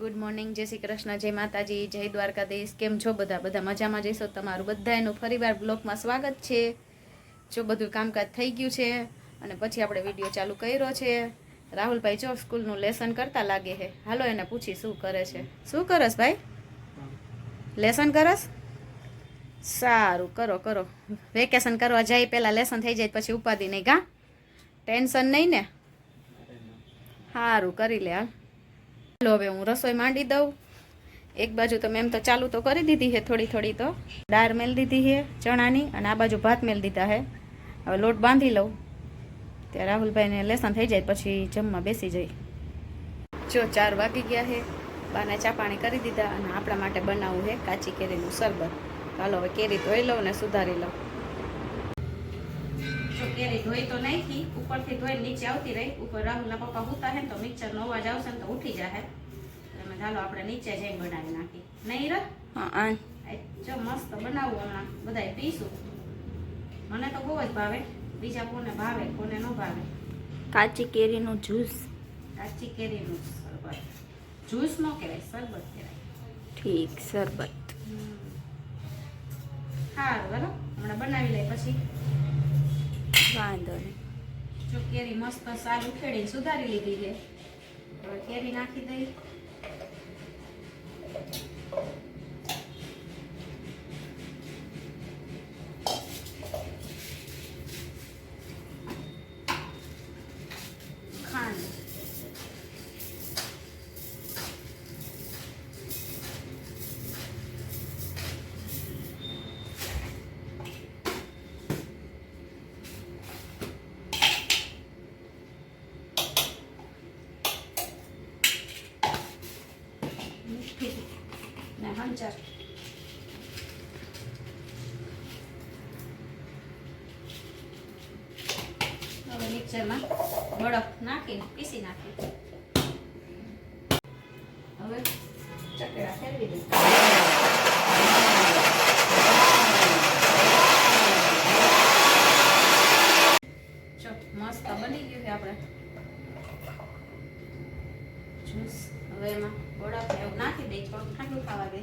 Good morning, જય શ્રી કૃષ્ણ, જય માતાજી, જય દ્વારકાધીશ. કેમ છો બધા? બધા મજામાં જઈશો. તમારું બધાનું ફરીવાર બ્લોગમાં સ્વાગત છે. જો બધું કામકાજ થઈ ગયું છે અને પછી આપણે વિડીયો ચાલુ કર્યો છે. રાહુલભાઈ જો સ્કૂલનું લેસન કરતા લાગે છે. હાલો એને પૂછી શું કરે છે. શું કરસ ભાઈ? લેસન કરસ? સારું, કરો કરો. વેકેશન કરવા જાય પહેલાં લેસન થઈ જાય પછી ઉપાધિ નહીં. ગા ટેન્શન નહીં ને? સારું, કરી લે હાલ. ચાલો હવે હું રસોઈ માંડી દઉં. એક બાજુ તો મેમ તો ચાલુ તો કરી દીધી છે, થોડી થોડી તો દાળ મેલ દીધી છે ચણાની, અને આ બાજુ ભાત મેલ દીધા છે. હવે લોટ બાંધી લઉં ત્યાં રાહુલભાઈને લેસન થઈ જાય પછી જમવા બેસી જઈ. જો 4 વાગી ગયા છે. બાને ચા પાણી કરી દીધા અને આપણા માટે બનાવવું છે કાચી કેરીનું શરબત. ચાલો હવે કેરી ધોઈ લઉં ને સુધારી લઉં. જો કેરી ધોઈ તો નાખી, ઉપરથી ધોઈ નીચે આવતી રહી. ઉપર રાહુલના પપ્પા હુતા હે તો મિક્સરનો અવાજ આવશે ને તો ઉઠી જાય. ચાલો આપણે નીચે જઈને બનાવી નાખી. નહીં રે? હા, જો મસ્ત બનાવું. હમણાં બધા પીશું. મને તો બહુ જ ભાવે. બીજા કોને ભાવે કોને ન ભાવે. કાચી કેરીનું જ્યુસ. કાચી કેરીનું શરબત. જ્યુસ ન કહેવાય, શરબત કહેવાય. ઠીક, શરબત. સારું, બરાબર. હમણાં બનાવી લઈ પછી વાંધો નહીં. જો કેરી મસ્ત સાલ ઉખેડીને સુધારી લીધી છે. હવે કેરી નાખી દઈ. ખાંડ. ને હંચર. હવે મિક્સરમાં બરફ નાખીને પીસી નાખી. હવે ચકેડા ફેરવી દઈએ. જો મસ્ત બની ગયું છે આપણે જ્યુસ. હવે એમાં બરફ એવું નાખી દઈ, થોડું ઠંડુ ખાવા દે.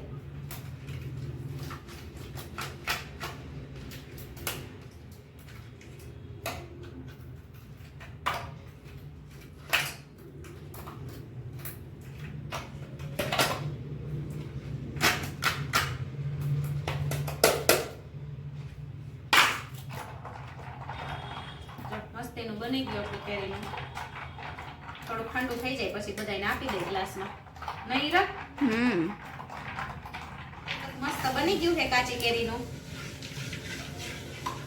મસ્તીનું બની ગયું આપણું કેરીનું. થોડું ઠંડુ થઈ જાય પછી બધાને આપી દે ગ્લાસમાં. નહીં રે? મસ્ત બની ગયું છે કાચી કેરીનું.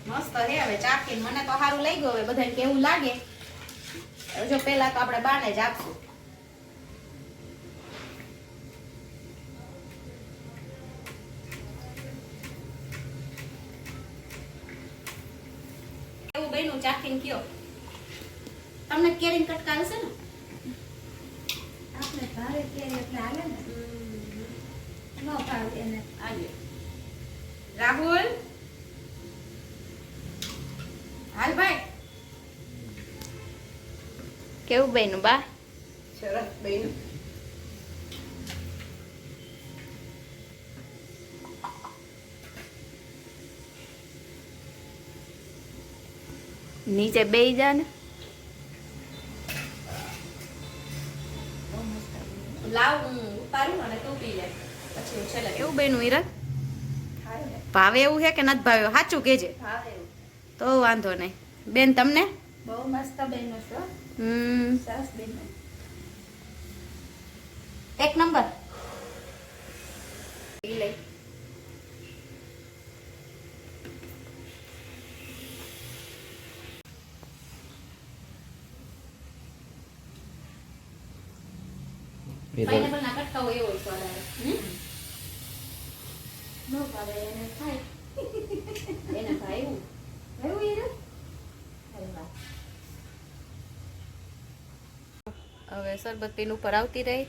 મસ્ત હે. હવે ચાખીને મને તો સારું લઈ ગયું. હવે બધાને કેવું લાગે જો પેલા તો આપણે બાને જ આપશું. એવું બન્યું ચાખીને કયો. તમને કેરીને કટકા આવશે ને? આપણે ભાવે કેરી એટલે હાલે ને. ન ભાવે એને આલે. રાહુલ, હાલ ભાઈ. કેવું બન્યું બા? સરસ બન્યું. નીચે બેસી જા ને. લાવ હું ઉતારું અને તું પી લે પછી હું છેલ્લે. કેવું બન્યું ઈરત? ભાવે એવું છે કે નથી ભાવે? સાચું કેજે તો વાંધો નહીં. બેન તમને? બહુ મસ્ત બન્યું છે. સરસ બન્યું. એક નંબર. પી લે. પાઇનેપલ ના કટકા હોય એવો સ્વાદ આવે. ન ભાવે એને ખાય. એને ભાવ્યું. ભાવ્યું ઈરત? હવે શરબત પીન ઉપર આવતી રહી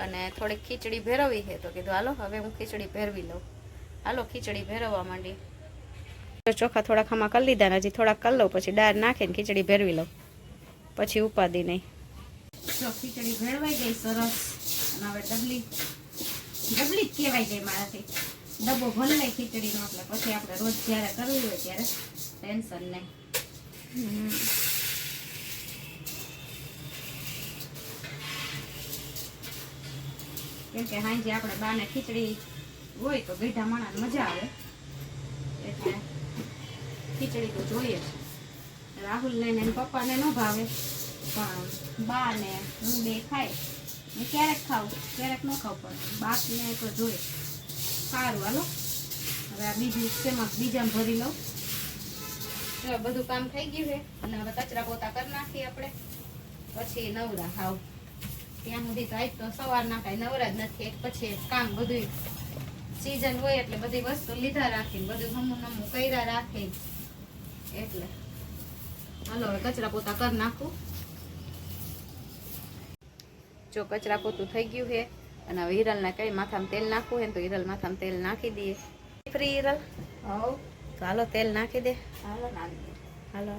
અને થોડીક ખીચડી ભેરવી છે તો કીધું હાલો હવે હું ખીચડી ભેરવી લઉં. હાલો ખીચડી ભેરવવા માંડી. ચોખા થોડાક આમાં કરી લીધા ને હજી થોડાક કરી લઉં પછી દાળ નાખીને ખીચડી ભેરવી લઉં પછી ઉપાદી નહીં. જો ખીચડી ભેરવાઈ ગઈ સરસ. પણ હવે ડબલી જ કહેવાય જાય મારાથી. ડબ્બો ભરી લઈ ખીચડીનો એટલે પછી આપણે રોજ જ્યારે કરવું હોય ત્યારે ટેન્શન નહીં. કેમ કે હાંજે આપણે બાને ખીચડી હોય તો ગઈઢા માણાને મજા આવે એટલે ખીચડી તો જોઈએ જ. રાહુલને ને એના પપ્પાને ન ભાવે પણ બા ને હું બે ખાય. હું ક્યારેક ખાઉં ક્યારેક ન ખાઉં પણ બાપને તો જોઈએ. સારું હાલો હવે આ બીજું શેમાં બીજામાં ભરી લઉં. હવે બધું કામ થઈ ગયું છે અને હવે કચરા પોતા કરી નાખીએ આપણે પછી નવરા હાવ. ત્યાં સુધી તો આજ તો સવારના કાંઈ નવરા જ નથી. એક પછી એક કામ બધું સિઝન હોય એટલે બધી વસ્તુ લીધા રાખીને બધું હમું નમું કર્યા રાખીને એટલે હાલો હવે કચરા પોતા કરી નાખું. જો કચરા પોતું થઈ ગયું છે અને હવે હિરલને કઈ માથામાં તેલ નાખવું હોય ને તો હિરલ માથામાં તેલ નાખી દઈએ. ફ્રી હિરલ તો હાલો તેલ નાખી દે. હાલો હાલો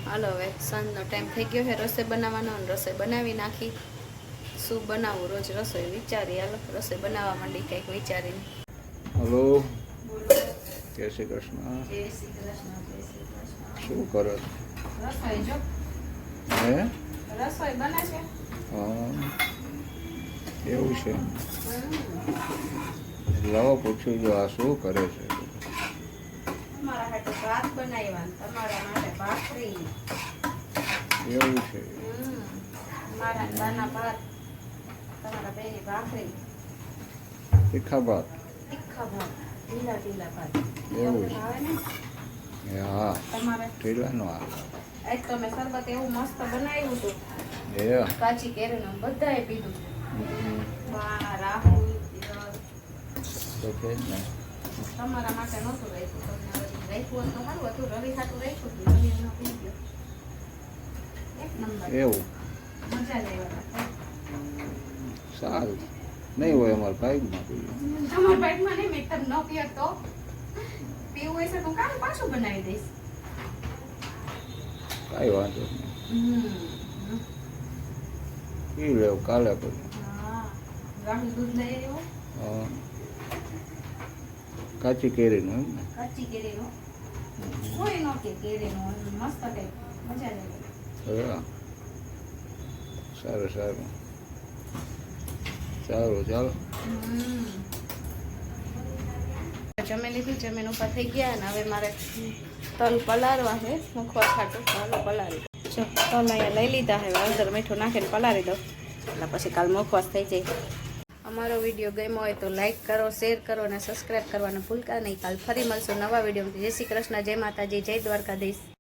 હાલો હવે સાંજનો ટાઈમ થઈ ગયો છે રસોઈ બનાવવાનો અને રસોઈ બનાવી નાખી. શું બનાવવું રોજ રસોઈ વિચારી. હાલો રસોઈ બનાવવા માંડી કંઈક વિચારીને. હલો, જય શ્રી કૃષ્ણ. જય શ્રી કૃષ્ણ. જય શ્રી કૃષ્ણ. શું કરો? રસોઈ જો હે? રસોઈ બને છે. હા, એવું છે. લાવો પૂછ્યું જો આ શું કરે છે? તમારા માટે ભાત બનાવ્યા તમારા માટે ભાખરી. એવું છે. મારા બાના ભાત તમારા બેની ભાખરી. તીખા ભાત. તીખા ભાત ઢીલા ઢીલા ભાત એવું છે. આવે ને હા, તમારે ઢીલાનો આ. આજ તો મેં શરબત એવું મસ્ત બનાવ્યું હતું. એ કાચી કેરીનું બધાએ પીધું. હમ, બા રાહુલ હિરલ. તો છે જ ને. તમારા માટે નહોતું રાખ્યું. તમને વળી રાખ્યું હોત તો સારું હતું. રવિ ખાતું રાખ્યું હતું. રવિ એનો પી ગયો. એક નંબર. એવું મજા જ આવ્યા. સારું નહીં હોય અમારે બાઈકમાં પીએ. તમારા બાઈકમાં નહીં મેં તમે ન પીએ તો પીવું હોય છે તો કામ પાછું બનાવી દઈશ. કાંઈ વાંધો નહીં. પી લેવું કાલે પછી. હા રાહુલ દૂધ લઈ આવ્યો. હા, કાચી કેરીનું એમ ને. કાચી કેરીનો કોઈ નો કે કેરીનો મસ્ત કંઈક મજા જ આવી. હા, સારું સારું સારું ચાલો. જમી લીધું. જમીન ઉપર થઈ ગયા અને હવે મારે તલ પલાળવા છે મૂકવા ખાટું. ચાલો પલાળી દો. જો તલ અહીંયા લઈ લીધા હવે અંદર મીઠું નાખીને પલાળી દો એટલે પછી કાલ મુખવાસ થઈ જાય. અમારો વિડીયો ગમ્યો હોય તો લાઈક કરો, શેર કરો અને સબસ્ક્રાઈબ કરવાનું ભૂલતા નહીં. કાલ ફરી મળશું નવા વિડીયોમાં. જય શ્રી કૃષ્ણ, જય માતાજી, જય દ્વારકાધીશ.